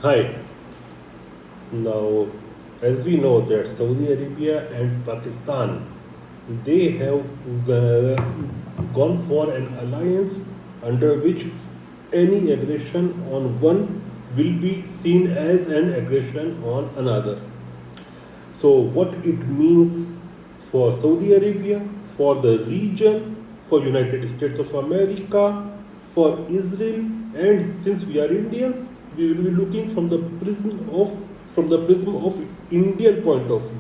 Hi. Now, as we know that Saudi Arabia and Pakistan, they have gone for an alliance under which any aggression on one will be seen as an aggression on another. So, what it means for Saudi Arabia, for the region, for United States of America, for Israel, and since we are Indians, we will be looking from the prism of Indian point of view.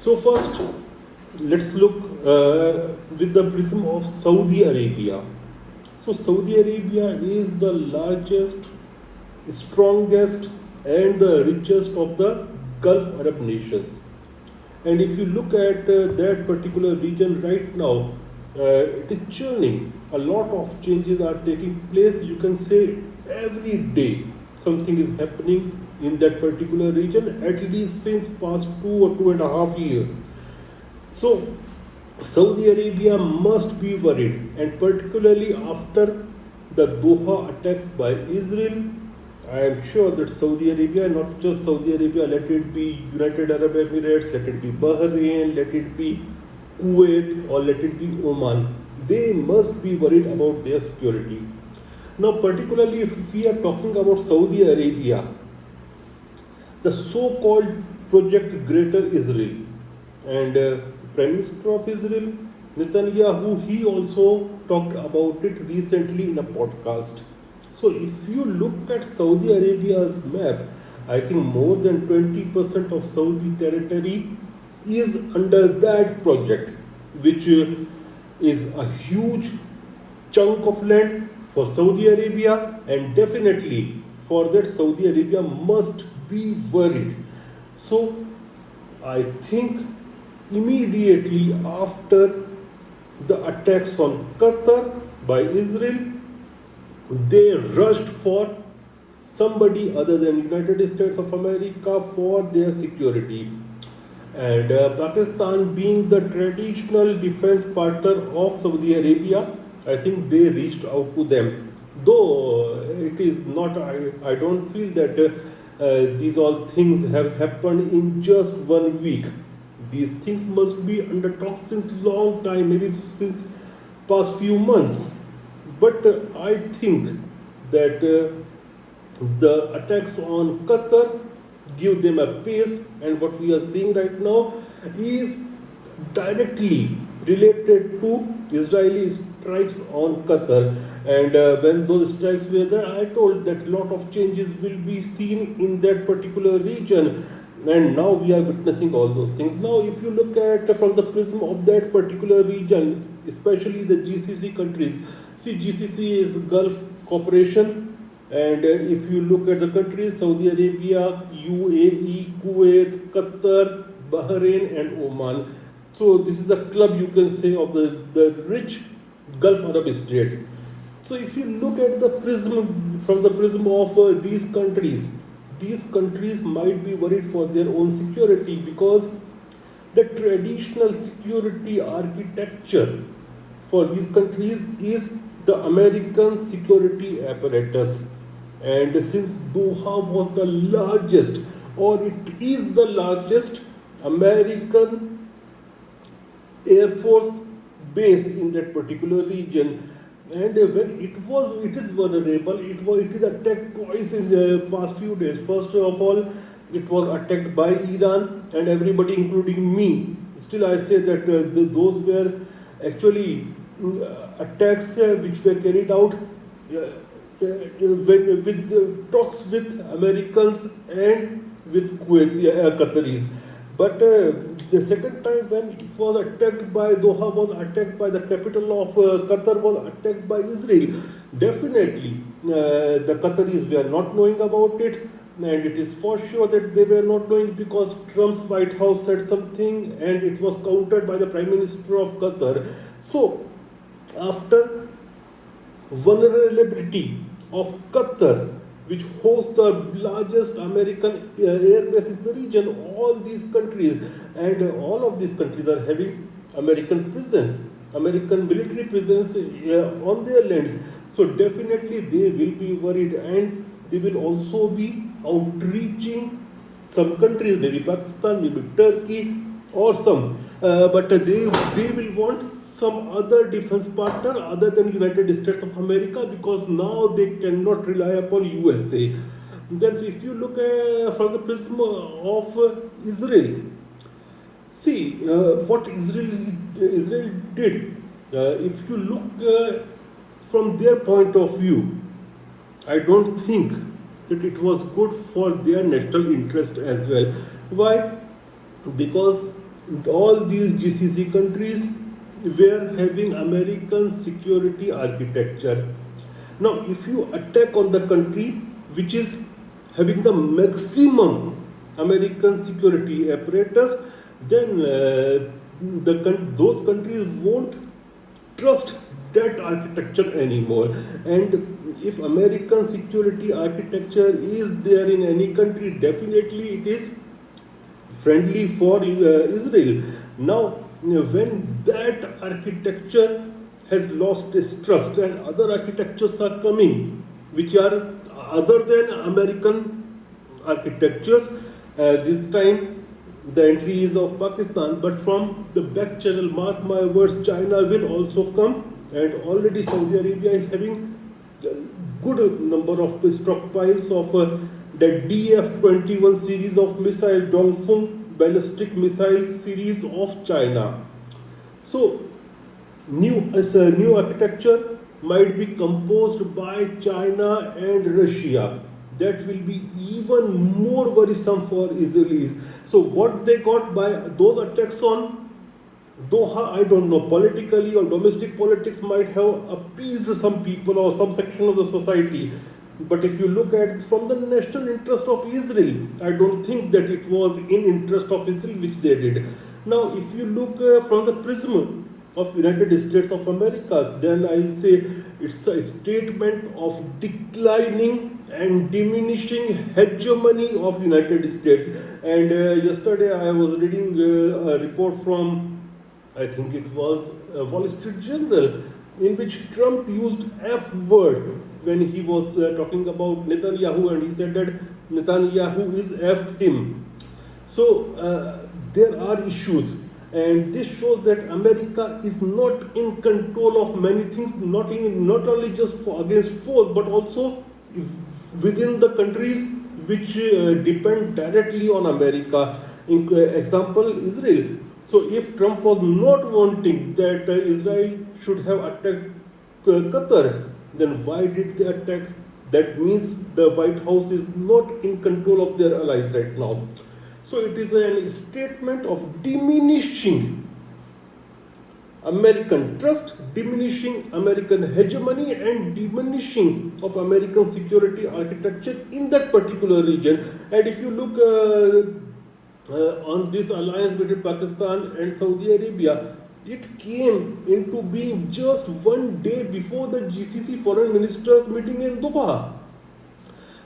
So first, let's look with the prism of Saudi Arabia. So Saudi Arabia is the largest, strongest, and the richest of the Gulf Arab nations. And if you look at that particular region right now, it is churning. A lot of changes are taking place. You can say every day something is happening in that particular region, at least since past 2 or 2.5 years. So Saudi Arabia must be worried, and particularly after the Doha attacks by Israel, I am sure that Saudi Arabia, not just Saudi Arabia, let it be United Arab Emirates, let it be Bahrain, let it be Kuwait, or let it be Oman, they must be worried about their security. Now, particularly if we are talking about Saudi Arabia, the so-called Project Greater Israel, and Prime Minister of Israel, Netanyahu, he also talked about it recently in a podcast. So if you look at Saudi Arabia's map, I think more than 20% of Saudi territory is under that project, which is a huge chunk of land for Saudi Arabia, and definitely for that Saudi Arabia must be worried. So I think immediately after the attacks on Qatar by Israel, they rushed for somebody other than United States of America for their security. And Pakistan, being the traditional defense partner of Saudi Arabia, I think they reached out to them. Though it is not, I don't feel that these all things have happened in just 1 week. These things must be under talk since long time, maybe since past few months. But I think that the attacks on Qatar give them a pace, and what we are seeing right now is directly related to Israeli strikes on Qatar. And when those strikes were there, I told that a lot of changes will be seen in that particular region. And now we are witnessing all those things. Now, if you look at from the prism of that particular region, especially the GCC countries, see, GCC is Gulf Cooperation, and if you look at the countries, Saudi Arabia, UAE, Kuwait, Qatar, Bahrain, and Oman. So this is the club, you can say, of the rich Gulf Arab states. So if you look at the prism from the prism of these countries might be worried for their own security, because the traditional security architecture for these countries is the American security apparatus. And since Doha was the largest, or it is the largest American Air Force base in that particular region, and when it is vulnerable, it is attacked twice in the past few days. First of all, it was attacked by Iran, and everybody, including me, still I say that those were actually attacks which were carried out with talks with Americans and with Qataris. But the second time when it was attacked by Doha, was attacked by the capital of Qatar, was attacked by Israel. Definitely, the Qataris were not knowing about it, and it is for sure that they were not knowing, because Trump's White House said something and it was countered by the Prime Minister of Qatar. So, after vulnerability of Qatar, which hosts the largest American airbase in the region, all these countries, and all of these countries are having American presence, American military presence on their lands. So definitely they will be worried, and they will also be outreaching some countries, maybe Pakistan, maybe Turkey, or some. But they will want some other defense partner other than United States of America, because now they cannot rely upon USA. Then, if you look from the prism of Israel, see what Israel did. If you look from their point of view, I don't think that it was good for their national interest as well. Why? Because all these GCC countries were having American security architecture. Now, if you attack on the country which is having the maximum American security apparatus, then those countries won't trust that architecture anymore. And if American security architecture is there in any country, definitely it is friendly for Israel. Now, when that architecture has lost its trust and other architectures are coming, which are other than American architectures, this time the entry is of Pakistan, but from the back channel, mark my words, China will also come, and already Saudi Arabia is having a good number of stockpiles of the DF-21 series of missile, Dongfeng ballistic missile series of China. So, new architecture might be composed by China and Russia. That will be even more worrisome for Israelis. So, what they got by those attacks on Doha, I don't know, politically or domestic politics might have appeased some people or some section of the society. But if you look at from the national interest of Israel, I don't think that it was in interest of Israel which they did. Now, if you look from the prism of United States of America, then I'll say it's a statement of declining and diminishing hegemony of United States. And yesterday I was reading a report from, I think it was Wall Street Journal, in which Trump used F word when he was talking about Netanyahu, and he said that Netanyahu is F him. So there are issues, and this shows that America is not in control of many things, not only just against foes, but also within the countries which depend directly on America. Example, Israel. So if Trump was not wanting that Israel should have attacked Qatar, then why did they attack? That means the White House is not in control of their allies right now. So it is a statement of diminishing American trust, diminishing American hegemony, and diminishing of American security architecture in that particular region. And if you look on this alliance between Pakistan and Saudi Arabia, it came into being just one day before the GCC foreign ministers meeting in Doha.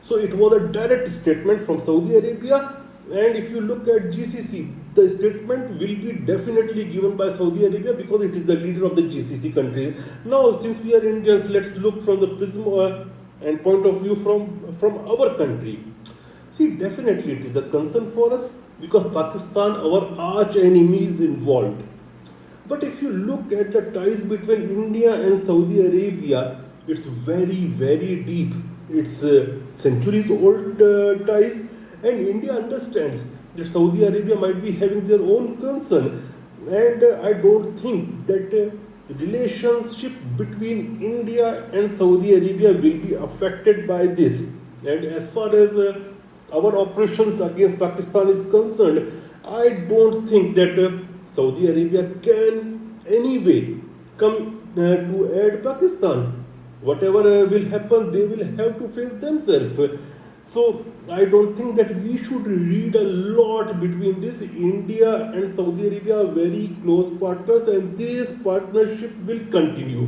So it was a direct statement from Saudi Arabia. And if you look at GCC, the statement will be definitely given by Saudi Arabia because it is the leader of the GCC countries. Now, since we are Indians, let's look from the prism and point of view from our country. See, definitely it is a concern for us because Pakistan, our arch enemy, is involved. But if you look at the ties between India and Saudi Arabia, it's very, very deep. It's centuries old ties, and India understands that Saudi Arabia might be having their own concern. And I don't think that relationship between India and Saudi Arabia will be affected by this. And as far as our operations against Pakistan is concerned, I don't think that Saudi Arabia can anyway come to aid Pakistan. Whatever will happen, they will have to face themselves. So I don't think that we should read a lot between this. India and Saudi Arabia are very close partners, and this partnership will continue.